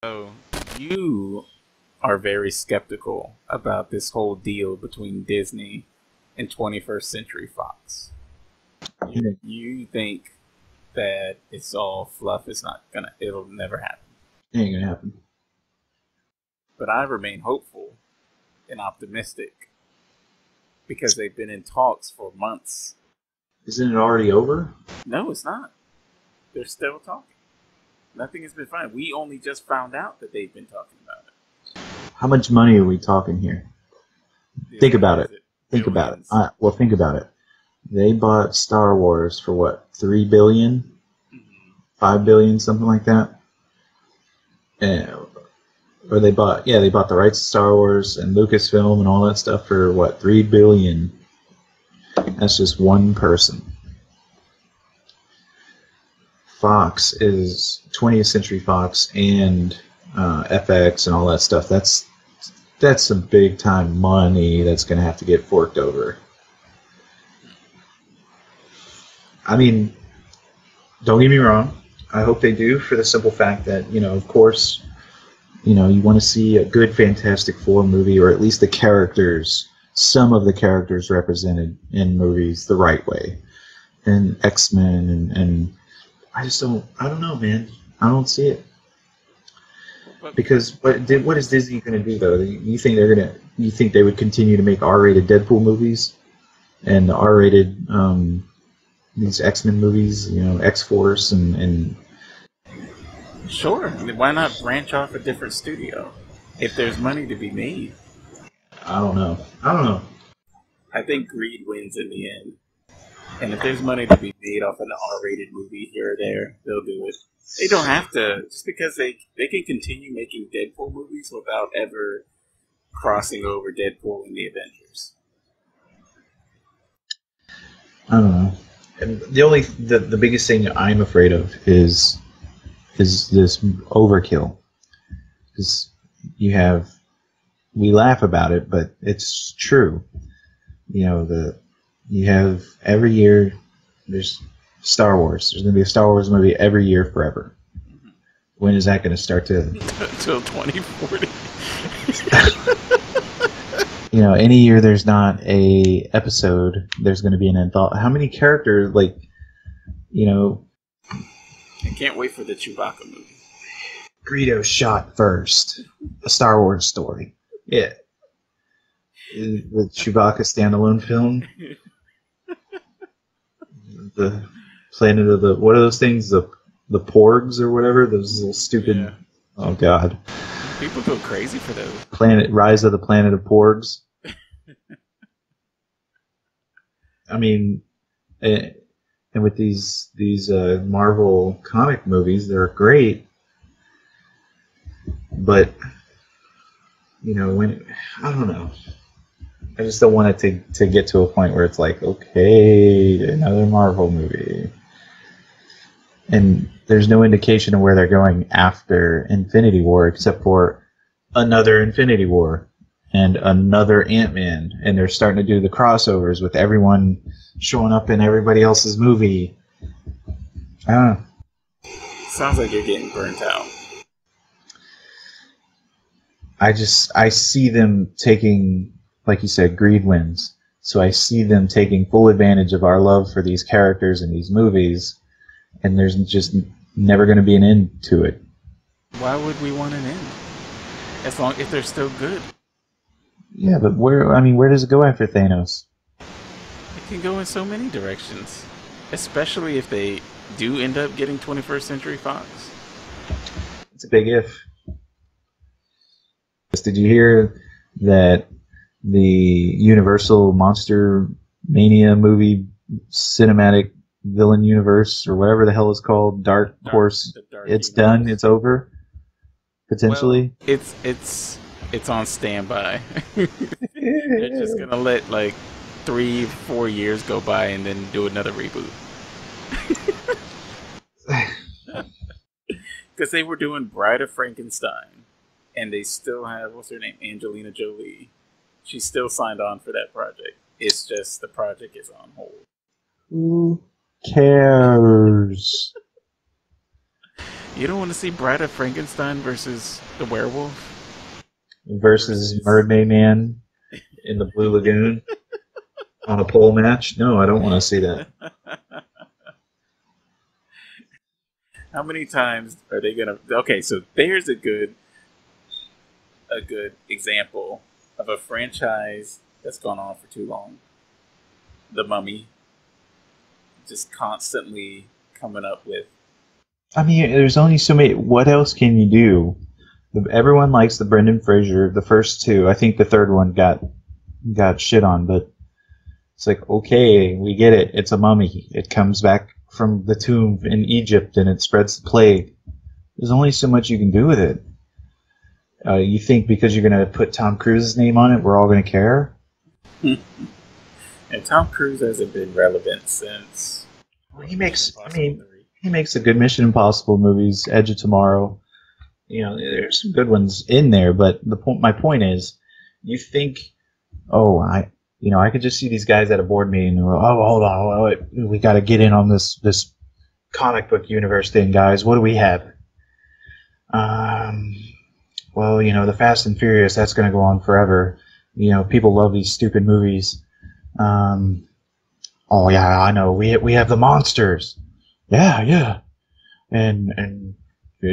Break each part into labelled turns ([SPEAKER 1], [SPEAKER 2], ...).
[SPEAKER 1] So you are very skeptical about this whole deal between Disney and 21st Century Fox. You think that it's all fluff. It'll never happen.
[SPEAKER 2] It ain't gonna happen.
[SPEAKER 1] But I remain hopeful and optimistic because they've been in talks for months.
[SPEAKER 2] Isn't it already over?
[SPEAKER 1] No, it's not. They're still talking. Nothing has been found. We only just found out that they've been talking about it.
[SPEAKER 2] How much money are we talking here? Think about it. Think about it. Well, think about it. They bought Star Wars for what? $3 billion? Mm-hmm. $5 billion, something like that. Or they bought the rights to Star Wars and Lucasfilm and all that stuff for what? $3 billion. That's just one person. Fox is 20th Century Fox and FX and all that stuff. That's some big time money that's going to have to get forked over. I mean, don't get me wrong. I hope they do, for the simple fact that, of course, you want to see a good Fantastic Four movie, or at least some of the characters represented in movies the right way. And X-Men and I don't know, man. I don't see it. Because what is Disney going to do, though? You think they would continue to make R-rated Deadpool movies and R-rated these X-Men movies, X-Force and
[SPEAKER 1] Sure. Why not branch off a different studio if there's money to be made?
[SPEAKER 2] I don't know.
[SPEAKER 1] I think greed wins in the end. And if there's money to be made off an R-rated movie here or there, they'll do it. They don't have to, just because they can continue making Deadpool movies without ever crossing over Deadpool and the Avengers.
[SPEAKER 2] I don't know. And the biggest thing I'm afraid of is this overkill. Because we laugh about it, but it's true. You have every year, there's Star Wars. There's going to be a Star Wars movie every year forever. When is that going to start to...
[SPEAKER 1] Until 2040.
[SPEAKER 2] Any year there's not a episode, there's going to be an anthology. How many characters, I
[SPEAKER 1] can't wait for the Chewbacca movie.
[SPEAKER 2] Greedo shot first. A Star Wars story. Yeah. The Chewbacca standalone film. The planet of the... What are those things? The porgs or whatever? Those little stupid... Yeah. Oh, God.
[SPEAKER 1] People go crazy for those.
[SPEAKER 2] Rise of the Planet of Porgs. I mean... And with these Marvel comic movies, they're great. But, I don't know. I just don't want it to get to a point where it's like, okay, another Marvel movie. And there's no indication of where they're going after Infinity War, except for another Infinity War and another Ant-Man. And they're starting to do the crossovers with everyone showing up in everybody else's movie. I don't know.
[SPEAKER 1] Sounds like you're getting burnt out.
[SPEAKER 2] I see them taking... Like you said, greed wins. So I see them taking full advantage of our love for these characters in these movies, and there's just never going to be an end to it.
[SPEAKER 1] Why would we want an end? If they're still good.
[SPEAKER 2] Yeah, but where does it go after Thanos?
[SPEAKER 1] It can go in so many directions, especially if they do end up getting 21st Century Fox.
[SPEAKER 2] It's a big if. Did you hear that the Universal Monster Mania movie cinematic villain universe, or whatever the hell it's called, Dark Horse, it's universe. Done, it's over, potentially?
[SPEAKER 1] Well, it's on standby. They're just gonna let 3-4 years go by and then do another reboot. Because they were doing Bride of Frankenstein, and they still have, what's her name, Angelina Jolie. She's still signed on for that project. It's just the project is on hold.
[SPEAKER 2] Ooh. cares?
[SPEAKER 1] You don't want to see Bride of Frankenstein versus the werewolf
[SPEAKER 2] Versus Mermaid Man in the Blue Lagoon on a pole match? No, I don't want to see that.
[SPEAKER 1] How many times are they gonna? Okay, so there's a good example of a franchise that's gone on for too long. The Mummy, just constantly coming up with.
[SPEAKER 2] I mean, there's only so many. What else can you do? Everyone likes the Brendan Fraser. The first two, I think the third one got shit on, but it's like, okay, we get it. It's a mummy. It comes back from the tomb in Egypt and it spreads the plague. There's only so much you can do with it. You think because you're going to put Tom Cruise's name on it, we're all going to care?
[SPEAKER 1] And Tom Cruise hasn't been relevant since.
[SPEAKER 2] Well, he makes a good Mission Impossible movies, Edge of Tomorrow. You know, there's some good ones in there, but my point is, you think, I could just see these guys at a board meeting and go, hold on, we got to get in on this comic book universe thing, guys. What do we have? The Fast and Furious, that's going to go on forever. You know, people love these stupid movies. I know. We have the monsters. Yeah. And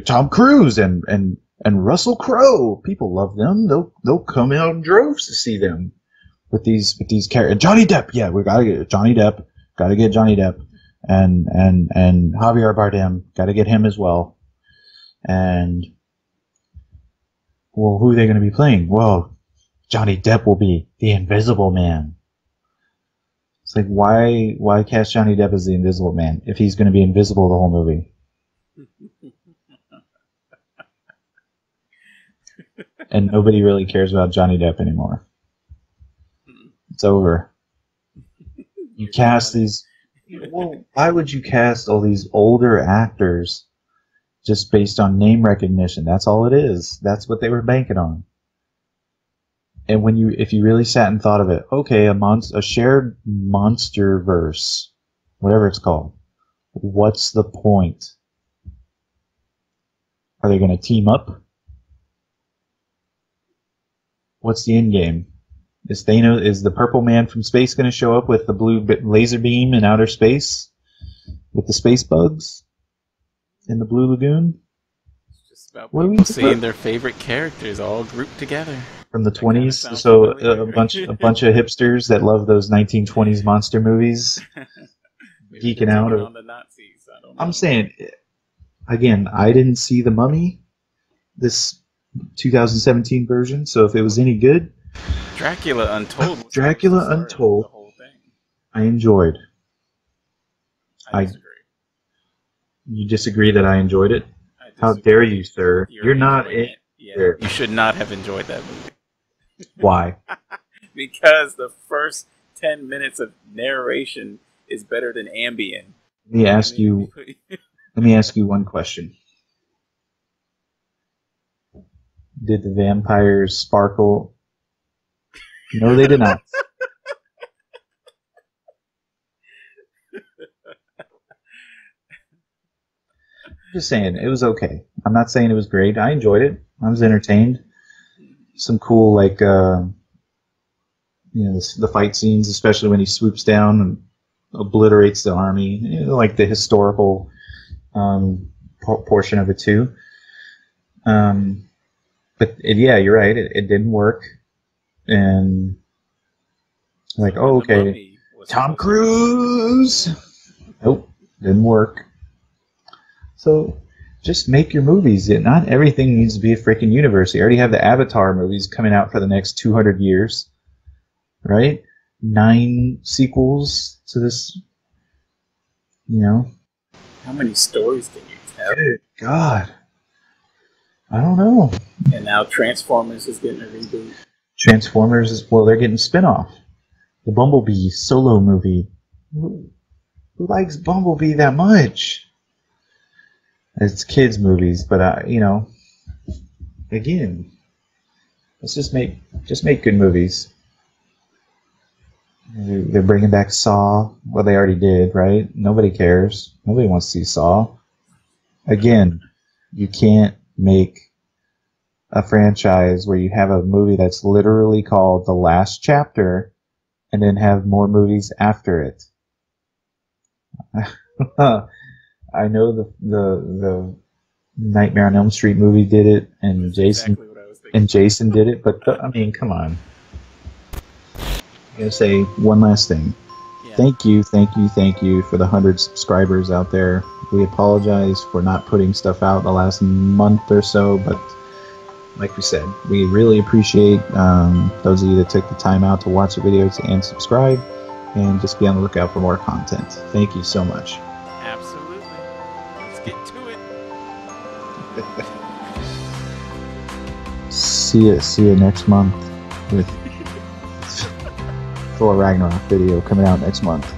[SPEAKER 2] Tom Cruise and Russell Crowe. People love them. They'll come out in droves to see them with these characters. Johnny Depp. Yeah, we gotta get Johnny Depp. Gotta get Johnny Depp. And Javier Bardem. Gotta get him as well. And who are they going to be playing? Well, Johnny Depp will be the Invisible Man. It's like, why cast Johnny Depp as the Invisible Man if he's going to be invisible the whole movie? And nobody really cares about Johnny Depp anymore. It's over. You cast these... Well, why would you cast all these older actors just based on name recognition? That's all it is. That's what they were banking on. And if you really sat and thought of it, okay, a shared monster verse, whatever it's called, what's the point? Are they going to team up? What's the end game? Is the Purple Man from space going to show up with the blue laser beam in outer space with the space bugs in the Blue Lagoon?
[SPEAKER 1] It's just about people seeing their favorite characters all grouped together
[SPEAKER 2] from the 20s. So a bunch of hipsters that love those 1920s monster movies, geeking out
[SPEAKER 1] on the Nazis. I don't know.
[SPEAKER 2] I'm saying, again, I didn't see The Mummy, this 2017 version. So if it was any good,
[SPEAKER 1] Dracula Untold.
[SPEAKER 2] The whole thing. I enjoyed.
[SPEAKER 1] I disagree.
[SPEAKER 2] You disagree that I enjoyed it? How dare you, sir? You're not it.
[SPEAKER 1] Yeah, you should not have enjoyed that movie.
[SPEAKER 2] Why?
[SPEAKER 1] Because the first 10 minutes of narration is better than Ambien.
[SPEAKER 2] Let me ask you one question. Did the vampires sparkle? No, they did not. Just saying, it was okay. I'm not saying it was great. I enjoyed it. I was entertained. Some cool, the fight scenes, especially when he swoops down and obliterates the army. Like the historical portion of it too. You're right. It didn't work. And okay, Tom Cruise. Nope, didn't work. So just make your movies. Not everything needs to be a freaking universe. You already have the Avatar movies coming out for the next 200 years, right? 9 sequels to this.
[SPEAKER 1] How many stories can you tell?
[SPEAKER 2] Good God, I don't know.
[SPEAKER 1] And now Transformers is getting a reboot.
[SPEAKER 2] Transformers they're getting spin-off. The Bumblebee solo movie. Who likes Bumblebee that much? It's kids' movies, but again, let's just make good movies. They're bringing back Saw. Well, they already did, right? Nobody cares. Nobody wants to see Saw. Again, you can't make a franchise where you have a movie that's literally called The Last Chapter and then have more movies after it. I know the Nightmare on Elm Street movie did it, and
[SPEAKER 1] That's
[SPEAKER 2] Jason
[SPEAKER 1] exactly what I was thinking.
[SPEAKER 2] and Jason did it, but I mean, come on. I'm gonna say one last thing.
[SPEAKER 1] Yeah.
[SPEAKER 2] Thank you for the 100 subscribers out there. We apologize for not putting stuff out the last month or so, but like we said, we really appreciate those of you that took the time out to watch the videos and subscribe, and just be on the lookout for more content. Thank you so much.
[SPEAKER 1] Absolutely. Let's get to it.
[SPEAKER 2] See you next month with Thor Ragnarok video coming out next month.